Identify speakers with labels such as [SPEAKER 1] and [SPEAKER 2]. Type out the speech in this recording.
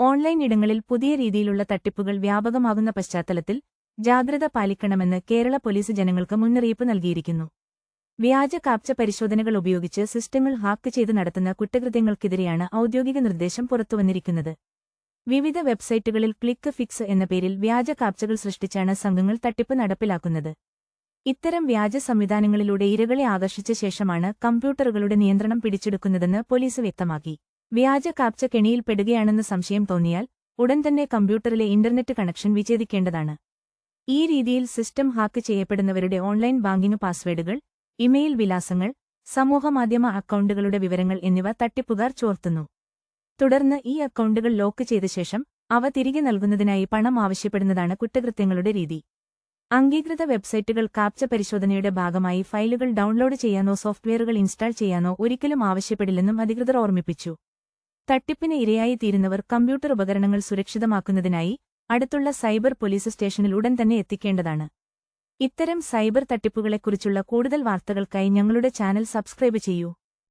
[SPEAKER 1] Online ഇടങ്ങളിൽ പുതിയ രീതിയിലുള്ള തട്ടിപ്പുകൾ വ്യാപകമാകുന്ന പശ്ചാത്തലത്തിൽ ജാഗ്രത പാലിക്കണമെന്ന് കേരള പോലീസ് ജനങ്ങൾക്ക് മുന്നറിയിപ്പ് നൽകിയിരിക്കുന്നു. വ്യാജ കാപ്ച പരിശോധനകൾ ഉപയോഗിച്ച് സിസ്റ്റങ്ങൾ ഹാക്ക് ചെയ്ത് നടത്തുന്ന കുറ്റകൃത്യങ്ങൾക്കെതിരെയാണ് ഔദ്യോഗിക നിർദ്ദേശം പുറത്തുവന്നിരിക്കുന്നത്. വിവിധ വെബ്സൈറ്റുകളിൽ ക്ലിക്ക് ഫിക്സ് എന്ന പേരിൽ വ്യാജ കാപ്ചകൾ സൃഷ്ടിച്ചാണ് സംഘങ്ങൾ തട്ടിപ്പ് നടപ്പിലാക്കുന്നത്. ഇത്തരം വ്യാജ സംവിധാനങ്ങളിലൂടെ ഇരകളെ ആകർഷിച്ച ശേഷമാണ് കമ്പ്യൂട്ടറുകളുടെ നിയന്ത്രണം പിടിച്ചെടുക്കുന്നതെന്ന് പോലീസ് വ്യക്തമാക്കി. വ്യാജ കാപ്ച കെണിയിൽപ്പെടുകയാണെന്ന് സംശയം തോന്നിയാൽ ഉടൻ തന്നെ കമ്പ്യൂട്ടറിലെ ഇന്റർനെറ്റ് കണക്ഷൻ വിച്ഛേദിക്കേണ്ടതാണ്. ഈ രീതിയിൽ സിസ്റ്റം ഹാക്ക് ചെയ്യപ്പെടുന്നവരുടെ ഓൺലൈൻ ബാങ്കിംഗ് പാസ്വേഡുകൾ, ഇമെയിൽ വിലാസങ്ങൾ, സമൂഹമാധ്യമ അക്കൗണ്ടുകളുടെ വിവരങ്ങൾ എന്നിവ തട്ടിപ്പുകാർ ചോർത്തുന്നു. തുടർന്ന് ഈ അക്കൗണ്ടുകൾ ലോക്ക് ചെയ്ത ശേഷം അവ തിരികെ നൽകുന്നതിനായി പണം ആവശ്യപ്പെടുന്നതാണ് കുറ്റകൃത്യങ്ങളുടെ രീതി. അംഗീകൃത വെബ്സൈറ്റുകൾ കാപ്ച പരിശോധനയുടെ ഭാഗമായി ഫയലുകൾ ഡൗൺലോഡ് ചെയ്യാനോ സോഫ്റ്റ്വെയറുകൾ ഇൻസ്റ്റാൾ ചെയ്യാനോ ഒരിക്കലും ആവശ്യപ്പെടില്ലെന്നും അധികൃതർ ഓർമ്മിപ്പിച്ചു. തട്ടിപ്പിന് ഇരയായി തീരുന്നവർ കമ്പ്യൂട്ടർ ഉപകരണങ്ങൾ സുരക്ഷിതമാക്കുന്നതിനായി അടുത്തുള്ള സൈബർ പോലീസ് സ്റ്റേഷനിൽ ഉടൻ തന്നെ എത്തിക്കേണ്ടതാണ്. ഇത്തരം സൈബർ തട്ടിപ്പുകളെക്കുറിച്ചുള്ള കൂടുതൽ വാർത്തകൾക്കായി ഞങ്ങളുടെ ചാനൽ സബ്സ്ക്രൈബ് ചെയ്യൂ.